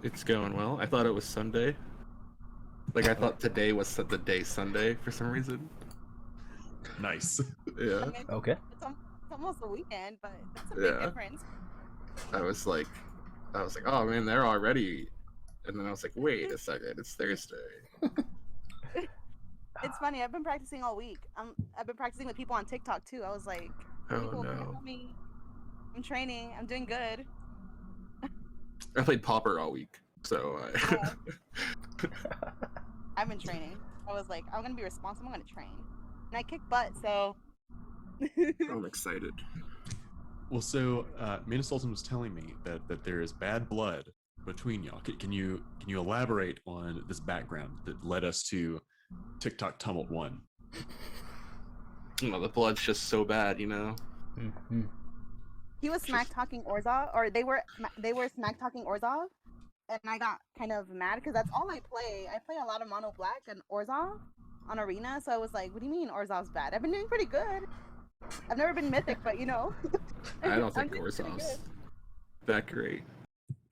It's going well. I thought it was Sunday. Like I thought today was the day Sunday for some reason. Nice. Yeah. I mean, Okay. it's almost the weekend, but that's a big Yeah. difference. I was like, oh man, they're already. And then I was like, wait a second, it's Thursday. It's funny. I've been practicing all week. I've been practicing with people on TikTok too. I was like, Oh people no. tell me I'm training. I'm doing good. I played Pauper all week, so I've been training. I was like, I'm gonna be responsible. I'm gonna train, and I kick butt. So I'm excited. Well, so Mina Sultan was telling me that there is bad blood between y'all. Can you elaborate on this background that led us to TikTok Tumult 1? You know, the blood's just so bad, you know. Mm-hmm. he was smack talking Orzhov, or they were smack talking Orzhov, and I got kind of mad because that's all I play. I play a lot of mono black and Orzhov on Arena, so I was like, "What do you mean Orzhov's bad? I've been doing pretty good. I've never been mythic, but you know." I don't think I'm doing pretty Orzhov's good. that great.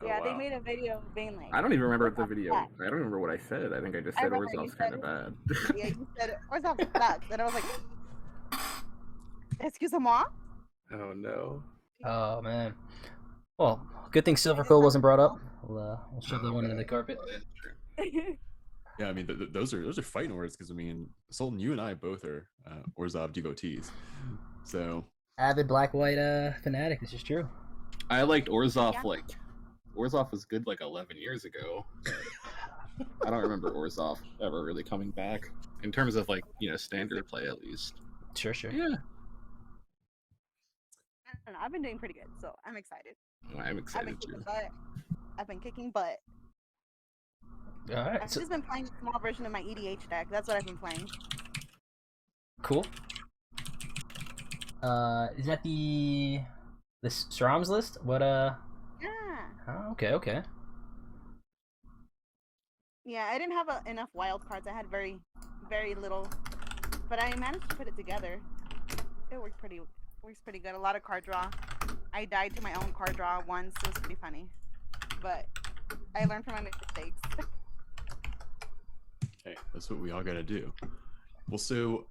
Yeah, Oh, they wow. made a video being like, I don't even remember the Orzhov video. sucks. I don't remember what I said. I think I just I said remember you Orzhov's kind of said- bad. Yeah, you said Orzhov sucks, and I was like, "Excuse-moi." Oh no. Oh man. Well, good thing Silverfield wasn't brought up. We'll shove that one under the carpet. Yeah, I mean those are fighting words because I mean Sultan, you and I both are Orzhov devotees, so Avid black white fanatic. This is true. I liked Orzhov Yeah. Orzhov was good like 11 years ago. I don't remember Orzhov ever really coming back in terms of like, you know, standard play at least. Sure. Yeah. I don't know, I've been doing pretty good, so I'm excited. I'm I've been excited kicking too. butt. I've been kicking butt. All right. I've So, just been playing a small version of my EDH deck. That's what I've been playing. cool. Is that the Strom's list? What Yeah. Oh, okay. Yeah, I didn't have enough wild cards. I had very, very little, but I managed to put it together. It works pretty good. A lot of card draw. I died to my own card draw once. It was pretty funny, but I learned from my mistakes. hey, that's what we all got to do. Well, so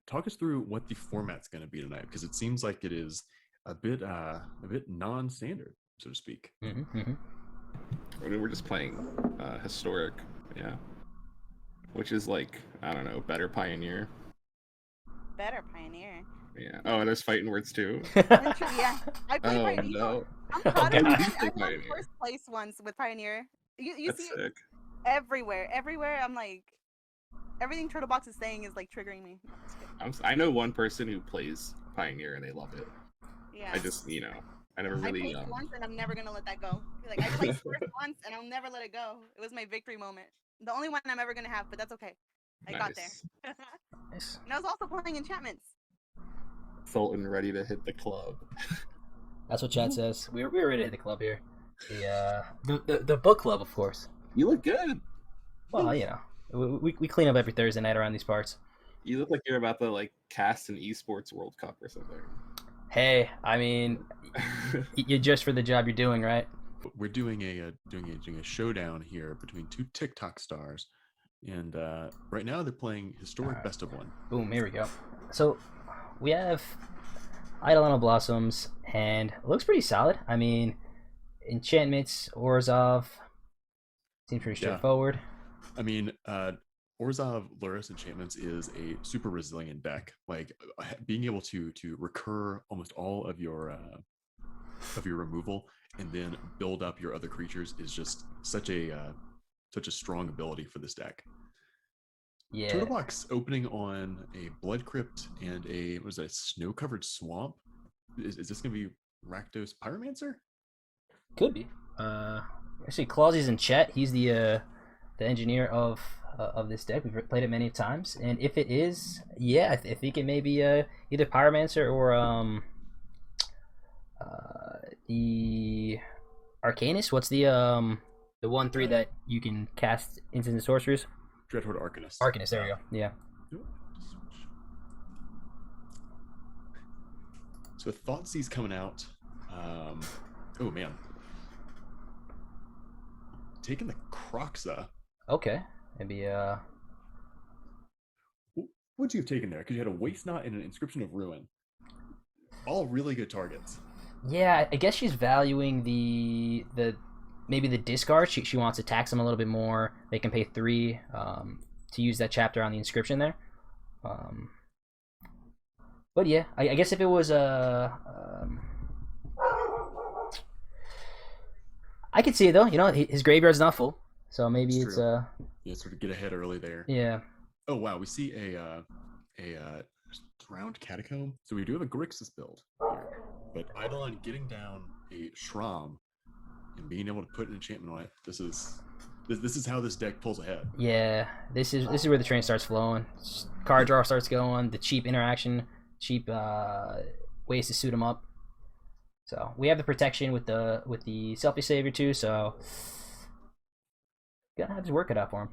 talk us through what the format's going to be tonight because it seems like it is a bit non-standard, so to speak. Mm-hmm. I mean, we're just playing historic, yeah. Which is like, I don't know, better Pioneer. Better Pioneer. Yeah. Oh, there's fighting words too. Yeah, I play Oh Pioneer. no. I'm proud of God. it. I won Pioneer. first place once with Pioneer. You That's see it sick. everywhere. I'm like, everything TurtleBox is saying is like triggering me. No, just kidding. I know one person who plays Pioneer and they love it. Yeah. I just, you know, I never I really. placed once and I'm never gonna let that go. Like I placed first once and I'll never let it go. It was my victory moment. The only one I'm ever gonna have, but that's okay. I got Nice. there. Nice. And I was also playing enchantments. Sultan ready to hit the club. That's what chat says. We're ready to hit the club here. The book club, of course. You look good. Well, you know, we clean up every Thursday night around these parts. You look like you're about to like cast an esports World Cup or something. Hey, I mean, you're just for the job you're doing, right? We're doing a showdown here between two TikTok stars, and right now they're playing historic best of one. Boom, here we go. So we have Eidolon Blossoms, and it looks pretty solid. I mean, enchantments, Orzhov, seems pretty Yeah. straightforward. I mean, Orzhov Luris Enchantments is a super resilient deck. Like being able to recur almost all of your removal and then build up your other creatures is just such a strong ability for this deck. Yeah. TurtleBox opening on a Blood Crypt and a snow-covered swamp. Is this going to be Rakdos Pyromancer? Could be. Actually, Clausy's in chat. He's the engineer of this deck. We've played it many times, and if it is, yeah, I think it may be either Pyromancer or the Arcanist. What's the 1/3 that you can cast instant and sorceries? Dreadhorde Arcanist. Arcanist. There we go. Yeah. So Thoughtseize coming out. Oh man. taken the Croxa. Okay, maybe What'd you have taken there? Because you had a Waste Knot and an Inscription of Ruin. All really good targets. yeah. I guess she's valuing the maybe the discard. She wants to tax them a little bit more. They can pay 3 to use that chapter on the inscription there. But yeah, I guess if it was I could see it though. You know, his graveyard's not full, so maybe it's yeah, sort of get ahead early there. Yeah. Oh wow, we see a drowned catacomb. So we do have a Grixis build here, but Eidolon getting down a Shram and being able to put an enchantment on it. This is how this deck pulls ahead. Yeah, this is where the train starts flowing. Card draw starts going. The cheap interaction, cheap ways to suit them up. So we have the protection with the Selfie Savior too. So gonna have to work it out for him.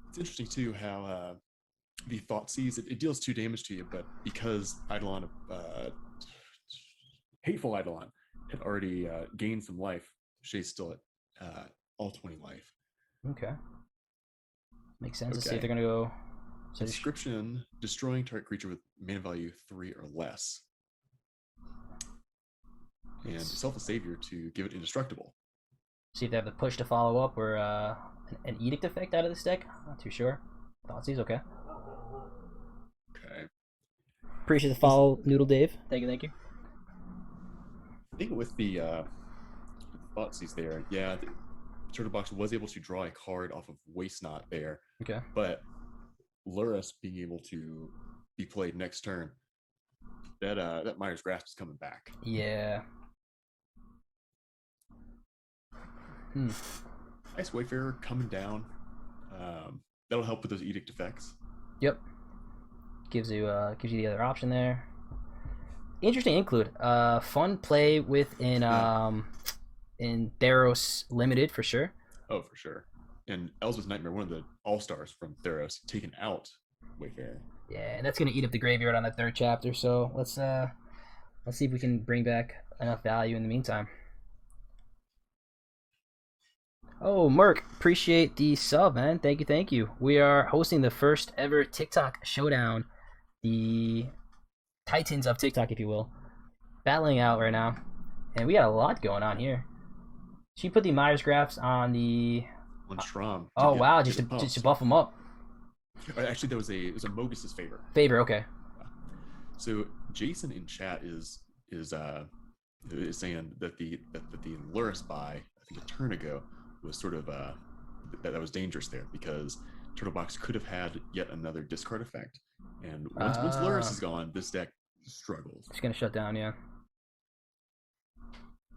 It's interesting too how the Thoughtseize it deals 2 damage to you, but because Eidolon, hateful Eidolon, had already gained some life, Shay's still at all 20 life. Okay. Makes sense. Okay. Let's see if they're gonna go. Inscription, destroying target creature with mana value 3 or less. And Selfless Savior to give it indestructible. See if they have the push to follow up or an edict effect out of this deck. Not too sure. Thoughtseize, okay. Okay. Appreciate the follow, Noodle Dave. Thank you, thank you. I think with the Thoughtseize there, yeah, the TurtleBox was able to draw a card off of Waste Knot there. Okay. But Lurrus being able to be played next turn, that Mire's Grasp is coming back. Yeah. Ice Wayfarer coming down. That'll help with those edict effects. Yep. Gives you the other option there. Interesting include. Fun play in Theros Limited for sure. Oh, for sure. And Elsbeth's Nightmare, one of the all-stars from Theros, taken out Wayfarer. Yeah, and that's gonna eat up the graveyard on that 3rd chapter. So let's see if we can bring back enough value in the meantime. Oh, Merc, appreciate the sub, man. Thank you, thank you. We are hosting the first ever TikTok showdown. The Titans of TikTok, if you will, battling out right now, and we got a lot going on here. She put the Myers graphs on the Shram. Oh wow, just to buff them up. Actually, that was a Mogus's favor. Favor, okay. So Jason in chat is saying that the Lurrus buy, I think a turn ago, was sort of that was dangerous there because TurtleBox could have had yet another discard effect, and once Lurrus is gone, this deck struggles. It's gonna shut down, yeah.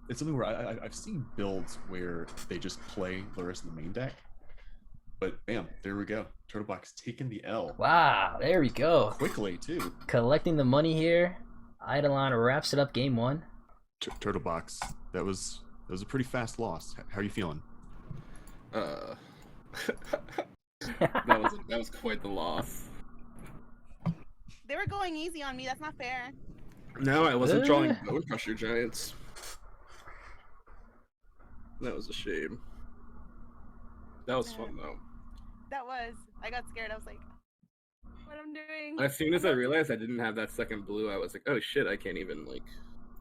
It's something where I've seen builds where they just play Lurrus in the main deck, but bam, there we go. TurtleBox taking the L. Wow, there we go. Quickly too. Collecting the money here. Eidolon wraps it up game 1. TurtleBox, that was a pretty fast loss. How are you feeling? That was quite the loss. They were going easy on me. That's not fair. No, I wasn't drawing Bone Crusher Giants. That was a shame. That was fun though. That was. I got scared. I was like, what I'm doing? As soon as I realized I didn't have that second blue, I was like, oh shit, I can't even like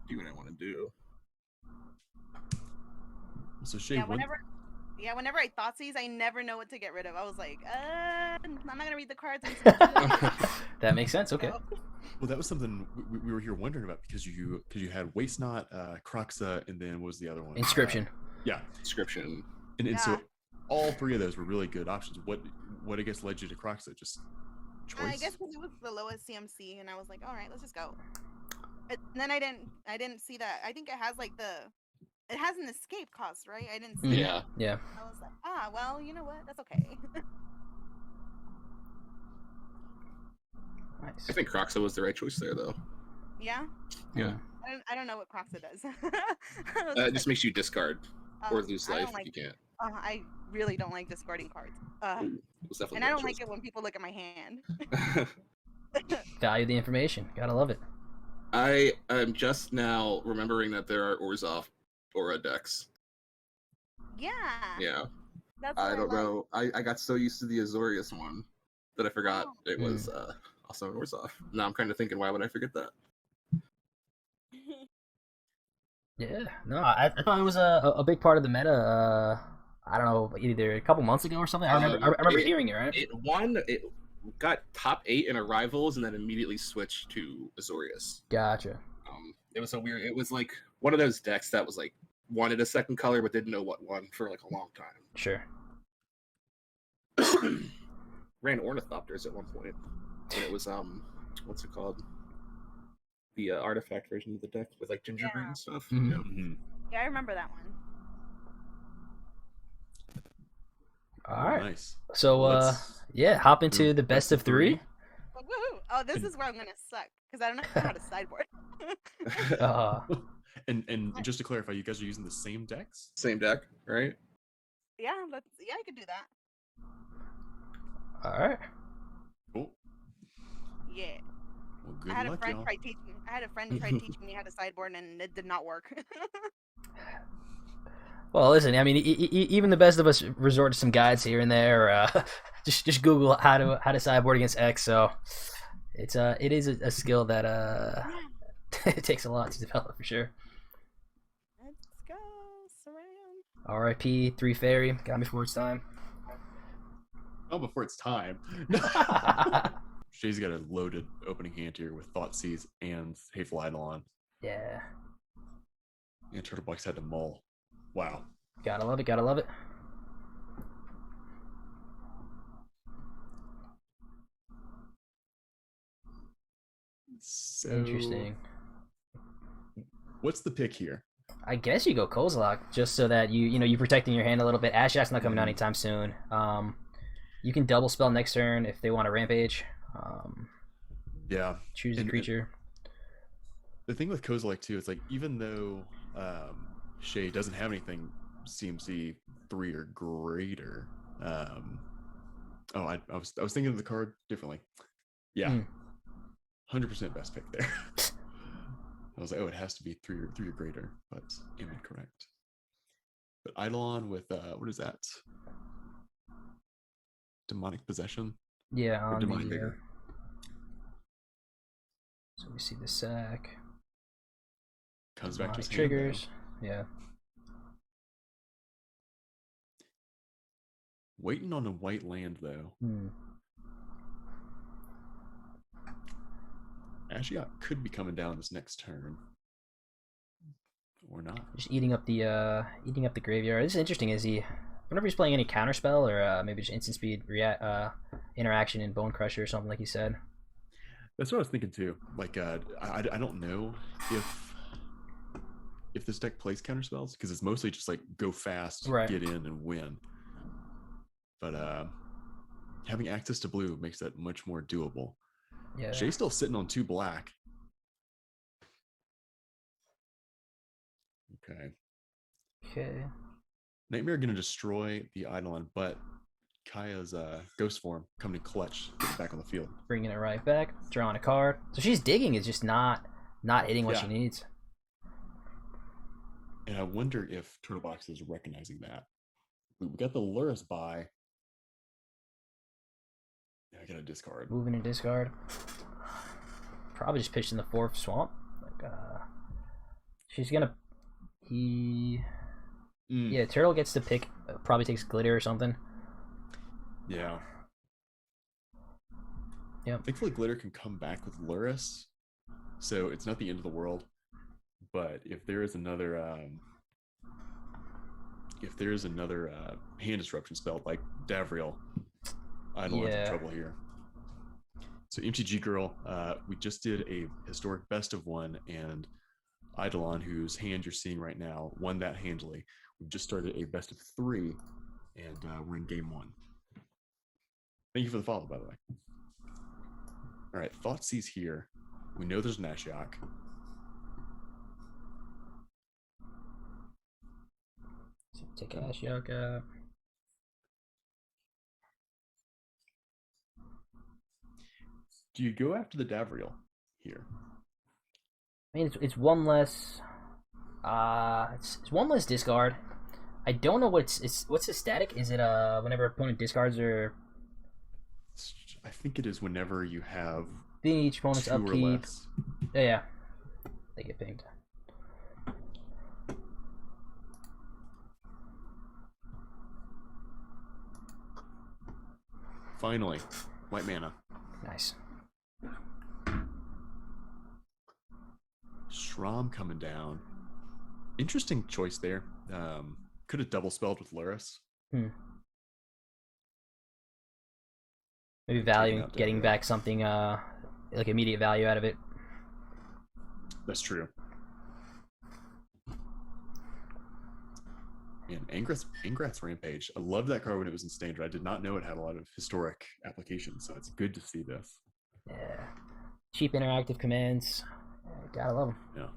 do what I want to do. So Shay, whenever I Thoughtseize, I never know what to get rid of. I was like, I'm not gonna read the cards. That makes sense. Okay. Well, that was something we were here wondering about because you had Waste Knot, Croxa, and then what was the other one? Inscription. Yeah, Inscription. And so all 3 of those were really good options. What I guess led you to Croxa? Just choice. I guess because it was the lowest CMC, and I was like, all right, let's just go. And then I didn't see that. I think it has like it has an escape cost, right? I didn't see Yeah. that. Yeah. I was like, well, you know what? That's okay. Nice. I think Croxa was the right choice there, though. Yeah. Yeah. I don't know what Croxa does. It just makes you discard or lose I life don't like, if you can't. I really don't like discarding cards. It was definitely And the I right don't like choice. it when people look at my hand. Value the information. Gotta love it. I am just now remembering that there are Orzhov Aura decks. Yeah. Yeah. That's what I don't like. know. I got so used to the Azorius one that I forgot Oh. it was also an Orzhov. Now I'm kind of thinking, why would I forget that? Yeah, no, I thought it was a big part of the meta. I don't know, either a couple months ago or something. I remember hearing it, right? It got top 8 in arrivals and then immediately switched to Azorius. Gotcha. It was so weird. It was like one of those decks that was like wanted a second color but didn't know what one for like a long time. Sure. Ran Ornithopters at one point. And it was what's it called? The artifact version of the deck with like gingerbread and stuff. Mhm. Yeah. Mm-hmm. Yeah, I remember that one. All right. Nice. So, Let's yeah, hop into do the best of three. Woo-hoo. Oh, this is where I'm gonna suck because I don't know how to sideboard. And just to clarify, you guys are using the same decks? Same deck, right? Yeah, I could do that. All right. Cool. Yeah. Well, good I had a luck, friend y'all. try teaching me how to sideboard, and it did not work. Well, listen. I mean, even the best of us resort to some guides here and there. Just Google how to sideboard against X. So it is a skill that it takes a lot to develop for sure. Let's go, Saran. R.I.P. 3 Fairy. Got me before it's time. Oh, before it's time. Shay's got a loaded opening hand here with Thoughtseize and Hateful Eidolon. Yeah. And TurtleBox had to mull. Wow. Gotta love it. Gotta love it. So Interesting. What's the pick here? I guess you go Kozilek just so that you're protecting your hand a little bit. Ashak's not coming down anytime soon. You can double spell next turn if they want to rampage. Yeah. Choose a creature. The thing with Kozilek too is like even though Shay doesn't have anything CMC 3 or greater. I was thinking of the card differently. Yeah. 100% best pick there. I was like, it has to be 3 or greater, but am incorrect. But Eidolon with what is that? Demonic possession? Yeah, on demonic the vigor. So we see the sack. Comes back to his triggers. Hand, yeah. Waiting on a white land though. Ashiok could be coming down this next turn, or not. Just eating up the graveyard. This is interesting. Is he? Whenever he's playing any counterspell or maybe just instant speed interaction in Bone Crusher or something like you said. That's what I was thinking too. Like I don't know if this deck plays counterspells because it's mostly just like go fast, right. Get in and win. But having access to blue makes that much more doable. Yeah. Shay's still sitting on 2 black. Okay. Nightmare going to destroy the Eidolon, but Kaya's ghost form coming in clutch, get it back on the field. Bringing it right back, drawing a card. So she's digging, is just not hitting what she needs. And I wonder if TurtleBox is recognizing that. We got the Luris buy. I got a discard. Moving and discard. Probably just pitched in the 4th swamp. Like, she's gonna. Yeah, Turtle gets to pick. Probably takes glitter or something. Yeah. Yep. Thankfully, glitter can come back with Luris, so it's not the end of the world. But if there is another, hand disruption spell like Davriel, Eidolon's in trouble here. So MTG girl, we just did a historic best of 1, and Eidolon, whose hand you're seeing right now, won that handily. We've just started a best of 3, and we're in game 1. Thank you for the follow, by the way. All right, Thoughtseize here. We know there's an Ashiok. Take Ashiok. Do you go after the Davriel here? I mean, it's one less. It's one less discard. I don't know what's the static. Is it whenever opponent discards or I think it is whenever you have being each opponent's 2 or upkeep? less. Yeah, they get pinged. Finally, white mana. Nice. Shram coming down. Interesting choice there. Could have double spelled with Luris. Maybe getting back something like immediate value out of it. That's true. Man, Angrat's Rampage. I loved that card when it was in Standard. I did not know it had a lot of historic applications, so it's good to see this. Yeah. Cheap interactive commands. Gotta love them. Yeah.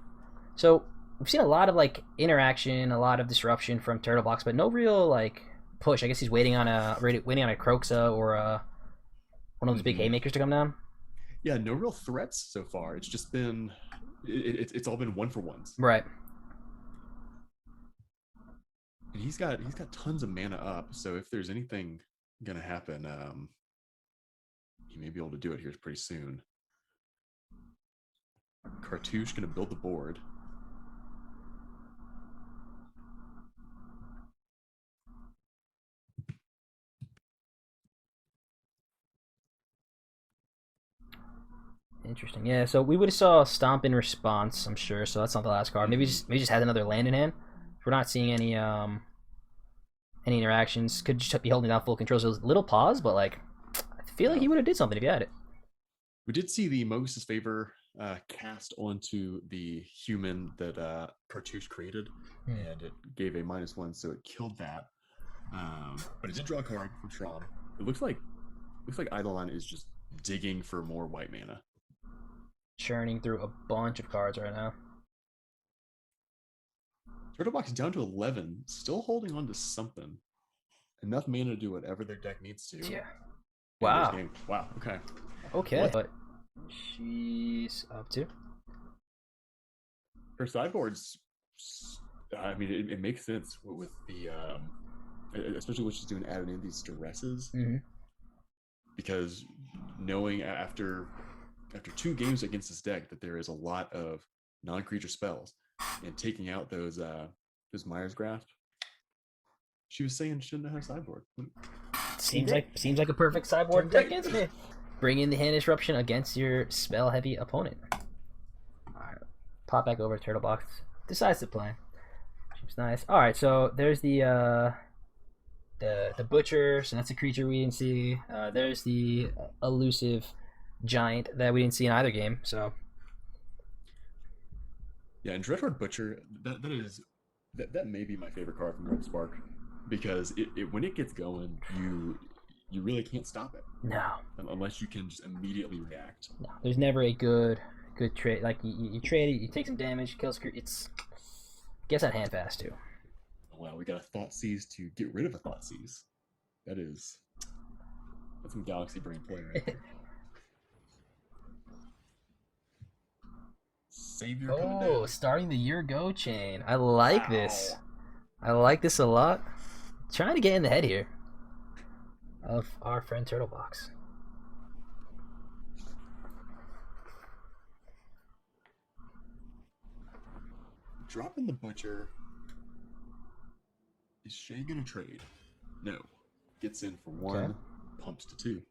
So we've seen a lot of like interaction, a lot of disruption from TurtleBox, but no real like push. I guess he's waiting on a Croxa or one of those big haymakers to come down. Yeah, no real threats so far. It's just been it's all been 1-for-1s. Right. And he's got tons of mana up, so if there's anything gonna happen, he may be able to do it here pretty soon. Cartouche gonna build the board. Interesting. Yeah, so we would have saw Stomp in response, I'm sure. So that's not the last card. Maybe just had another land in hand. If we're not seeing any interactions, could just be holding down full control. So it was a little pause, but like I feel like he would have did something if he had it. We did see the Mogus's Favor cast onto the human that Cartouche created, and it gave a -1, so it killed that. But it did draw a card from Shram. It looks like Eidolon is just digging for more white mana. Churning through a bunch of cards right now. TurtleBox is down to 11, still holding on to something. Enough mana to do whatever their deck needs to. Yeah. And Wow. Wow. Okay. Okay. What? But she's up to. Her sideboards. I mean, it makes sense with the, especially what she's doing, adding in these stresses. Because knowing after 2 games against this deck that there is a lot of non-creature spells, and taking out those Myers Graft, she was saying she didn't know how to sideboard. Seems like a perfect sideboard deck against me. Bring in the hand disruption against your spell heavy opponent. Alright. Pop back over to TurtleBox. Decides to play. Seems nice. Alright, so there's the butcher, so that's a creature we didn't see. There's the elusive giant that we didn't see in either game, so yeah, and Dreadhorde Butcher, that may be my favorite card from Red Spark, because it when it gets going, you really can't stop it. No. Unless you can just immediately react. No, there's never a good trade. Like you trade it, you take some damage, kills. It's gets that hand fast too. Wow, we got a Thought Seize to get rid of a Thought Seize. That's some Galaxy Brain play right there. Savior coming down. Starting the year go chain. I like this. I like this a lot. Trying to get in the head here of our friend TurtleBox. Dropping the Butcher. Is Shay gonna trade? No. Gets in for 1, Okay. Pumps to 2.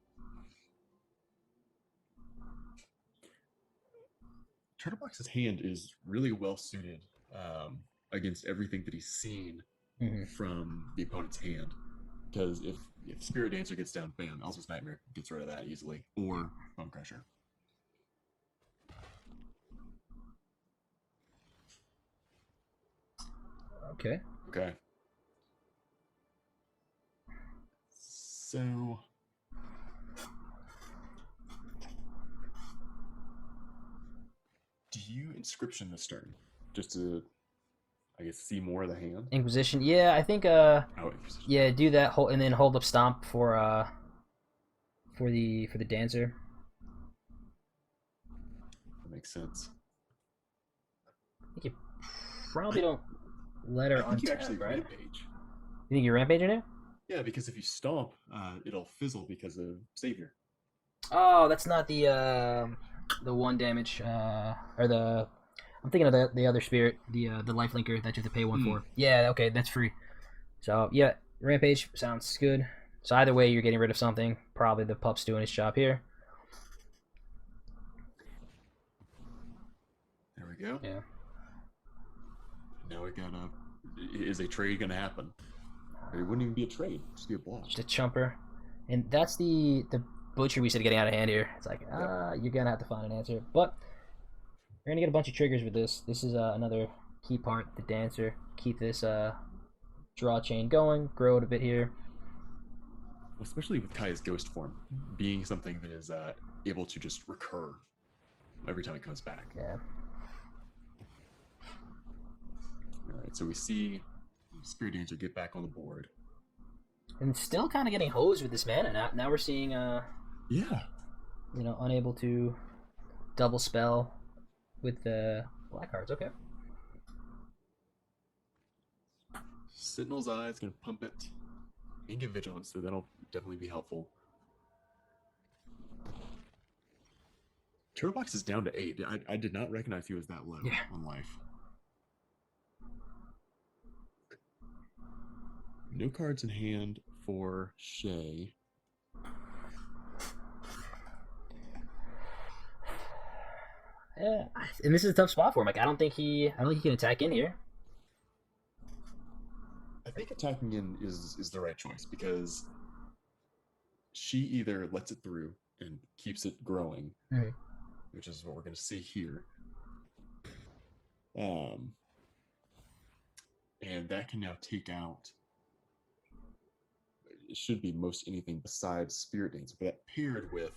TurtleBox's hand is really well suited against everything that he's seen from the opponent's hand. Because if Spirit Dancer gets down, bam, Elsa's Nightmare gets rid of that easily. Or Bone Crusher. Okay. Okay. So do you Inscription this turn? Just to, I guess, see more of the hand? Inquisition. Yeah, I think Inquisition. yeah, do that and then hold up Stomp for the dancer. That makes sense. I think you probably don't let her I think you untap, actually right? read a page. You think you're rampaging there? Yeah, because if you stomp, it'll fizzle because of Savior. Oh, that's not the 1 damage or the. I'm thinking of the other spirit, the life linker that you have to pay 1 for. Yeah, okay, that's free. So yeah, rampage sounds good. So either way, you're getting rid of something. Probably the pup's doing his job here. There we go. Yeah. Now we got is a trade going to happen? It wouldn't even be a trade; just be a block. Just a chumper, and that's the butcher we said getting out of hand here. It's like you're gonna have to find an answer, but you're gonna get a bunch of triggers with this. This is another key part, the dancer. Keep this draw chain going, grow it a bit here. Especially with Kaya's ghost form being something that is able to just recur every time it comes back. Yeah. All right, so we see Spirit Dancer get back on the board. And still kind of getting hosed with this mana. Now we're seeing, yeah, you know, unable to double spell with the black cards. Okay. Sentinel's Eye is going to pump it and get Vigilance, so that'll definitely be helpful. TurtleBox is down to 8. I did not recognize he was that low on life. No cards in hand for Shay. Yeah, and this is a tough spot for him. Like I don't think he can attack in here. I think attacking in is the right choice because she either lets it through and keeps it growing, which is what we're going to see here. And that can now take out. It should be most anything besides Spirit Dancer, but that paired with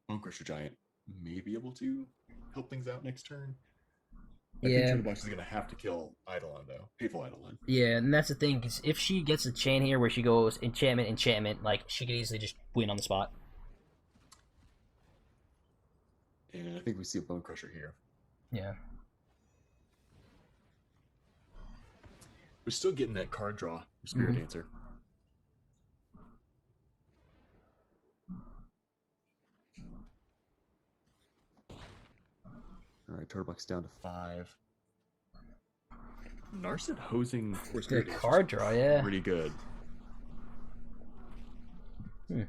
Bone Crusher Giant may be able to help things out next turn. I think TurtleBox is going to have to kill Eidolon, though. Hateful Eidolon. Yeah, and that's the thing, because if she gets a chain here where she goes enchantment, like, she could easily just win on the spot. And I think we see a Bone Crusher here. Yeah. We're still getting that card draw for Spirit Dancer. All right, TurtleBox down to 5. Narset hosing for Good card draw, yeah. Pretty good. Do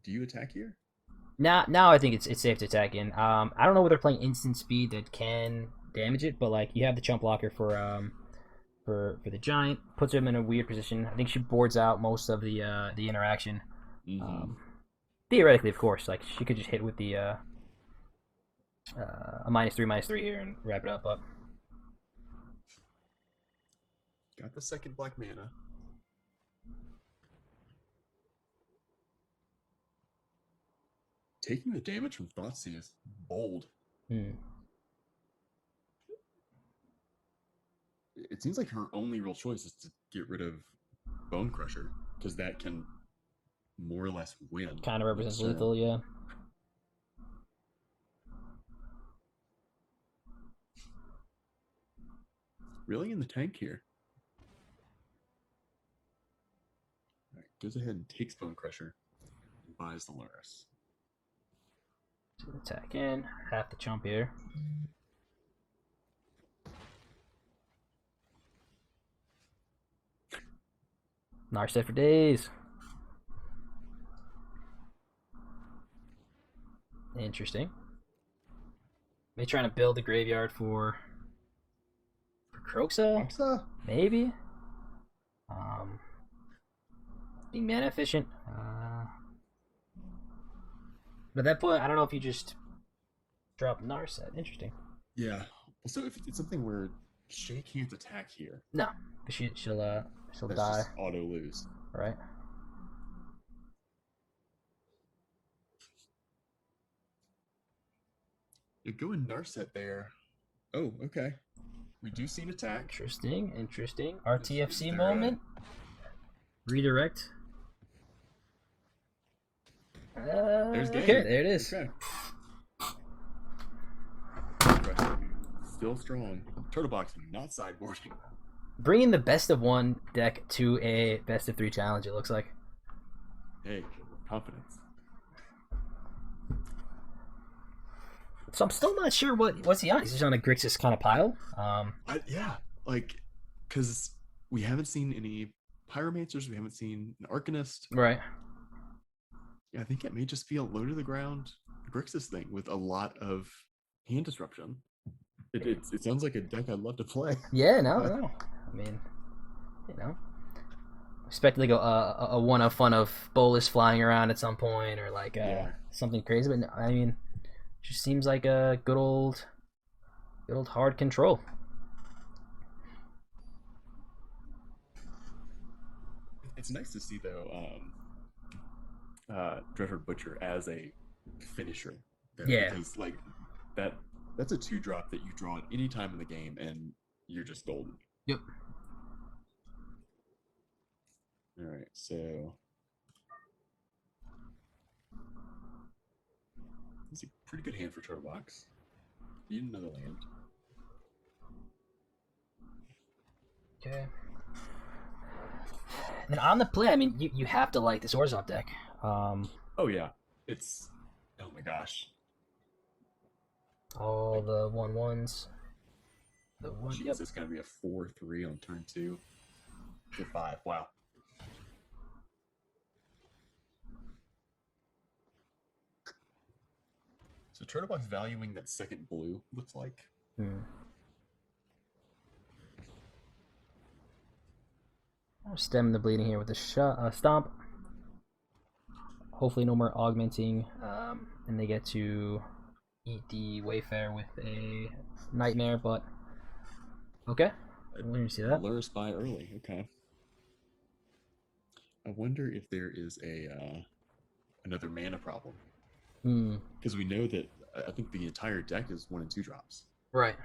you attack here? Now I think it's safe to attack in. I don't know whether they're playing instant speed that can damage it, but like you have the chump blocker for the giant, puts him in a weird position. I think she boards out most of the interaction. Theoretically, of course, like she could just hit with the a -3/-3 here and wrap it up. Got the second black mana. Taking the damage from Thoughtseize is bold. It seems like her only real choice is to get rid of Bone Crusher, because that can more or less win. Kind of represents lethal, yeah. Really in the tank here. All right, goes ahead and takes Bone Crusher and buys the Luris. Attack in, half the chump here. Narset for days. Interesting. Maybe trying to build the graveyard for Kroxa? Maybe. Being mana efficient. But at that point, I don't know if you just drop Narset. Interesting. Yeah. Also, if it's something where Shay can't attack here. No, because she'll die. Just auto lose. Right. You go in Narset there. Oh, okay. We do see an attack. Interesting. RTFC moment. Redirect. There's game. Okay, there it is. Okay. Still strong. TurtleBox not sideboarding. Bringing the best of one deck to a best of 3 challenge, it looks like. Hey, confidence. So I'm still not sure what's he on. He's just on a Grixis kind of pile. Yeah, like, because we haven't seen any Pyromancers, we haven't seen an Arcanist. Right. Yeah, I think it may just be a low to the ground Grixis thing with a lot of hand disruption. It sounds like a deck I'd love to play. Yeah, no. I mean, you know, expect like a one of fun of Bolus flying around at some point or like something crazy. But no, I mean, just seems like a good old hard control. It's nice to see though, Dreadhorde Butcher as a finisher. Yeah, because like that's a 2-drop that you draw at any time in the game, and you're just golden. Yep. All right, so it's a pretty good hand for TurtleBox. Need another land. Okay. And on the play, I mean, you have to like this Orzhov deck. Oh yeah, it's oh my gosh. All the 1/1s. The one. Jeez, Yep. it's gonna be a 4/3 on turn 2. To 5. Wow. So TurtleBox valuing that second blue looks like. Stem the bleeding here with a stomp. Hopefully no more augmenting, and they get to eat the Wayfarer with a Nightmare, but okay. I didn't see that. Lure Spy early, okay. I wonder if there is a another mana problem. Because we know that I think the entire deck is 1 and 2 drops. Right.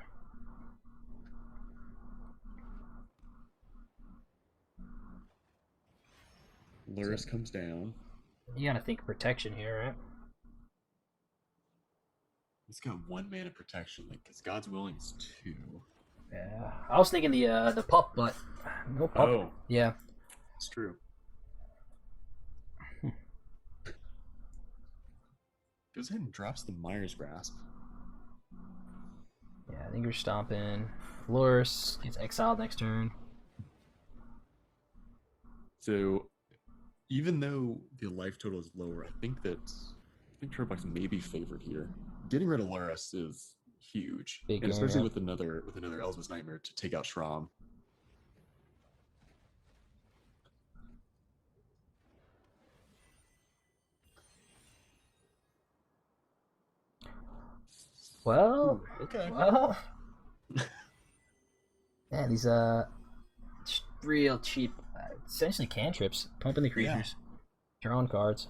Luris comes down. You gotta think protection here, right? It's got 1 mana protection, like because God's Willing is 2. Yeah. I was thinking the pup, but no pup. Oh. Yeah. It's true. Goes ahead and drops the Myers Grasp. Yeah, I think you're stomping. Loris gets exiled next turn. So, even though the life total is lower, I think TurtleBox may be favored here. Getting rid of Loris is huge, Big and game, especially yeah. with another Elspeth's Nightmare to take out Shram. Well, Ooh, okay. Well, man, these real cheap, essentially cantrips, pumping the creatures, drawing cards.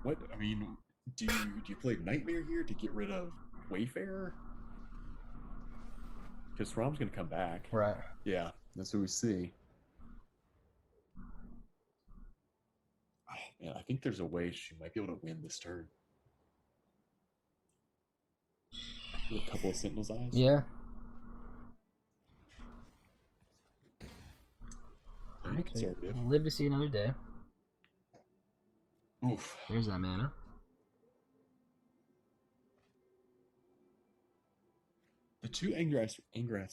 What I mean, do you play Nightmare here to get rid of Wayfarer? Because Shram's gonna come back. Right. Yeah, that's what we see. Yeah, I think there's a way she might be able to win this turn. With a couple of Sentinel's Eyes. Yeah. Very conservative. Live to see another day. Oof. There's that mana. The 2 Angrath's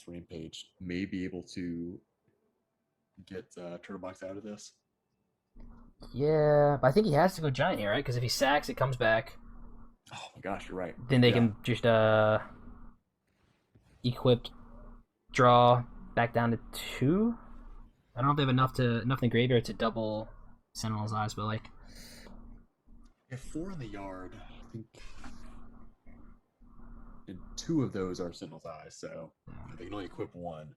Rampage may be able to get TurtleBox out of this. Yeah, but I think he has to go giant here, right? Because if he sacks, it comes back. Oh my gosh, you're right. Then they can just equip, draw back down to 2. I don't know if they have enough in the graveyard to double Sentinel's Eyes, but like. You have 4 in the yard, I think. And 2 of those are Sentinel's Eyes, so they can only equip 1.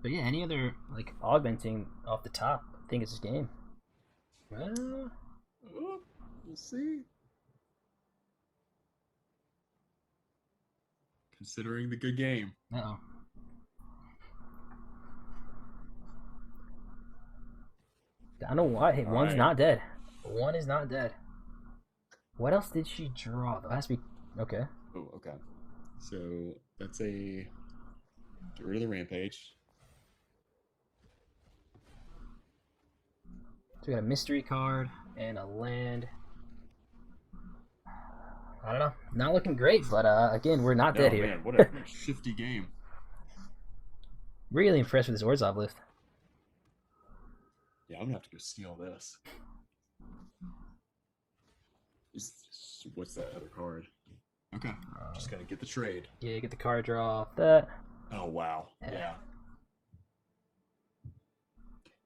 But yeah, any other like augmenting off the top, I think it's his game. Well, we'll see. Considering the good game. Uh-oh. I don't know why. Hey, one's right. not dead. One is not dead. What else did she draw? That has to be okay. Oh, okay. So that's a get rid of the rampage. So we got a mystery card and a land. I don't know. Not looking great, but again, we're not dead here. Man, what a shifty game. Really impressed with this Orzhov lift. Yeah, I'm gonna have to go steal this. What's that other card? Okay, just gotta get the trade. Yeah, get the card draw off that. Oh wow, yeah.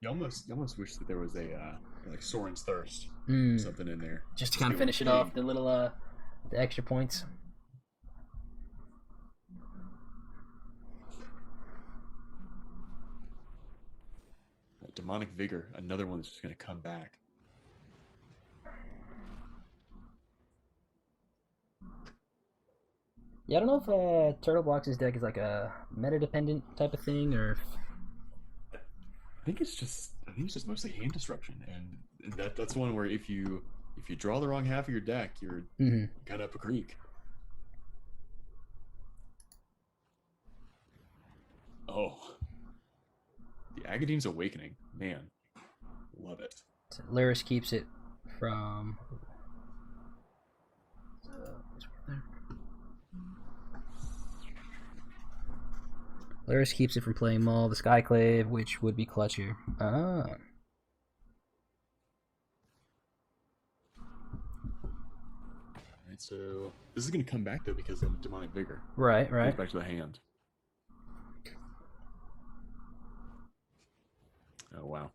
You almost wish that there was a like Soren's Thirst or something in there, just to kind of finish it off. The little the extra points. Demonic Vigor, another one that's just gonna come back. Yeah, I don't know if TurtleBox's deck is like a meta-dependent type of thing, or I think it's just mostly hand disruption, and that's one where if you draw the wrong half of your deck, you're kind of up a creek. Oh, the Agadine's Awakening, man, love it. so Lyris keeps it from. Lyris keeps it from playing Maul the Skyclave, which would be clutch here. Ah. Alright, so this is going to come back though because of Demonic Vigor. Right, Goes right. back to the hand. Oh wow.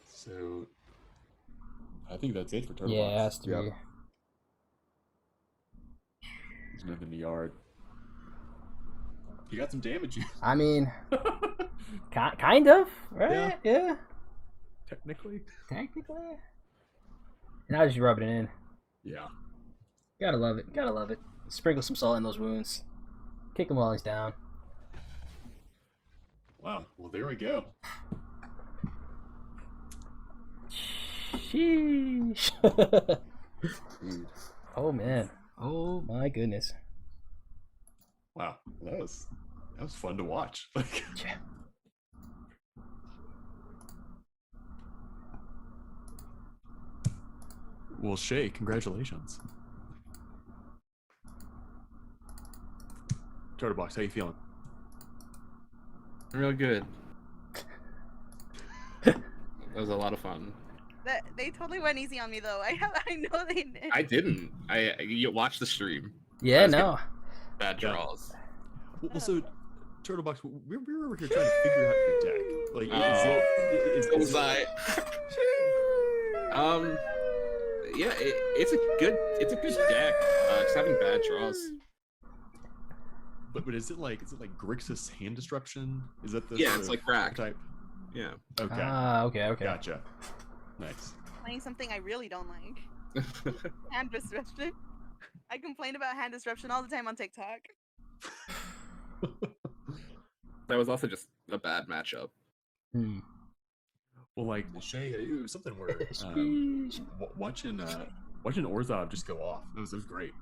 So I think that's it for TurtleBox. Yeah, it has to Yep. be. There's nothing in the yard. You got some damage. I mean, kind of, right? Yeah. Technically. Technically. Now just rubbing it in. Yeah. Gotta love it. Gotta love it. Sprinkle some salt in those wounds. Kick him while he's down. Wow. Well, there we go. Sheesh. Dude. Oh man. Oh my goodness. Wow. That was fun to watch. Like. Yeah. Well, Shay, congratulations. TurtleBox, how you feeling? Real good. That was a lot of fun. They totally went easy on me though. I know they did. I didn't. You watched the stream. Yeah, no. Bad draws. Well, so TurtleBox, we were over here trying to figure out your deck. Like, So was I. Yeah, it's a good deck. Just having bad draws. But is it like Grixis hand disruption? Is that the it's like rack type? Yeah. Okay. Okay. Gotcha. Nice. Playing something I really don't like. Hand disruption. I complain about hand disruption all the time on TikTok. That was also just a bad matchup. Well, like Shay, it was something where watching Orzhov just go off. It was great.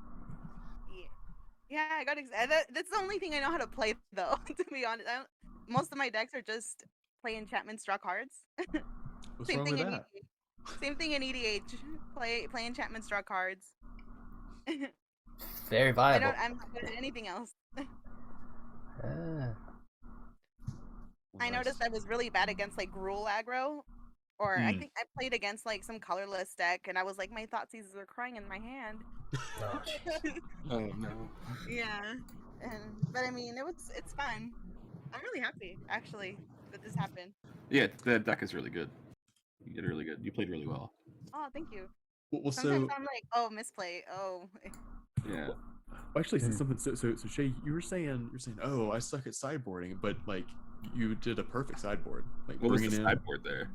Yeah, I got that's the only thing I know how to play though. To be honest, most of my decks are just play enchantments, draw cards. What's wrong with that? Same thing in EDH. Play enchantments, draw cards. Very viable. I'm not good at anything else. Well, I noticed I was really bad against like Gruul aggro, or I think I played against like some colorless deck, and I was like, my Thoughtseize were crying in my hand. Oh no. Yeah, but I mean, it's fun. I'm really happy actually that this happened. Yeah, the deck is really good. You did really good. You played really well. Oh, thank you. Well, Sometimes I'm like, oh, misplay. Oh. Yeah. Well, actually, something. So Shay, you were saying, oh, I suck at sideboarding, but like you did a perfect sideboard. Like What was bringing the in sideboard there?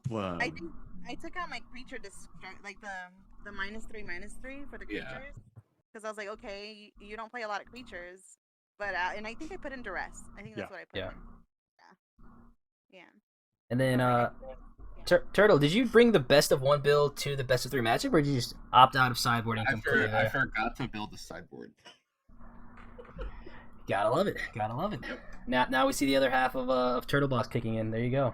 Well, I think I took out my creature destruct, like the -3/-3 for the creatures, because I was like, okay, you don't play a lot of creatures, but and I think I put in duress. I think that's what I put in. Yeah. And then Yeah. Turtle, did you bring the best of one build to the best of 3 matchup, or did you just opt out of sideboarding completely? I forgot to build the sideboard. Gotta love it. Gotta love it. Now we see the other half of TurtleBox kicking in. There you go.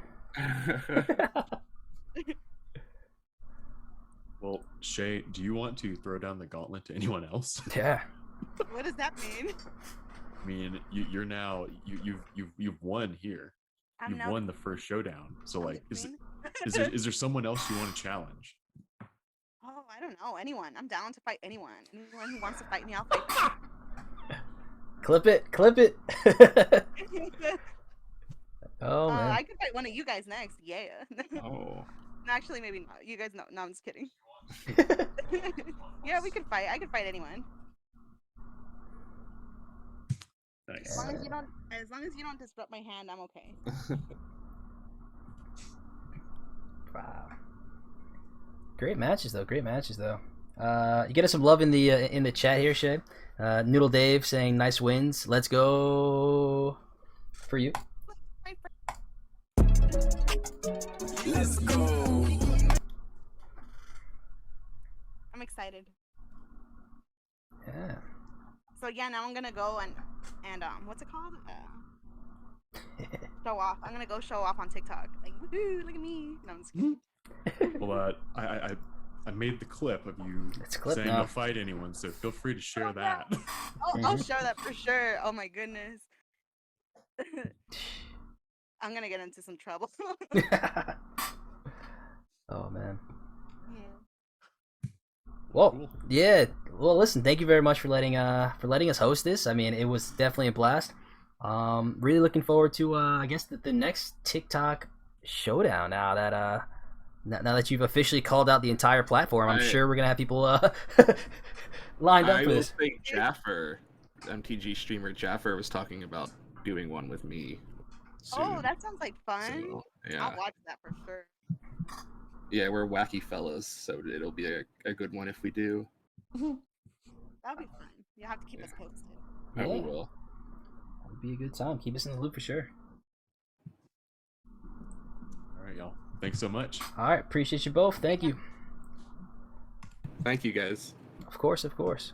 Well, Shay, do you want to throw down the gauntlet to anyone else? Yeah. What does that mean? I mean, you're now you've won here. I'm You've now won the first showdown. So I'm like, the is queen? is there someone else you want to challenge? Oh, I don't know. Anyone. I'm down to fight anyone. Anyone who wants to fight me, I'll fight them. Clip it. Clip it. Oh man. I could fight one of you guys next. Yeah. Oh. No, actually, maybe not. You guys know. No, I'm just kidding. Yeah, we could fight. I could fight anyone. Nice. As long as you don't disrupt my hand, I'm okay. Wow. Great matches though. Great matches though. You get us some love in the chat here, Shay. Noodle Dave saying nice wins. Let's go for you. Let's go. I'm excited. Yeah. So yeah, now I'm gonna go and what's it called? Show off. I'm gonna go show off on TikTok. Like, woohoo! Look at me. No, I'm just kidding. Well, I made the clip of you It's a clip saying now. you'll fight anyone, so feel free to share that. I'll share that for sure. Oh my goodness. I'm gonna get into some trouble. Oh man. Yeah. Well, Cool. yeah. Well, listen. Thank you very much for letting us host this. I mean, it was definitely a blast. Really looking forward to I guess the next TikTok showdown. Now that you've officially called out the entire platform, I'm sure we're gonna have people lined up I for will this. think Jaffer, MTG streamer Jaffer, was talking about doing one with me soon. Oh, that sounds like fun. So, yeah. I'll watch that for sure. Yeah, we're wacky fellas, so it'll be a good one if we do. That'll be fun. You'll have to keep us posted. I Yeah. will. It'll be a good time. Keep us in the loop for sure. All right, y'all. Thanks so much. All right. Appreciate you both. Thank you. Thank you guys. Of course. Of course.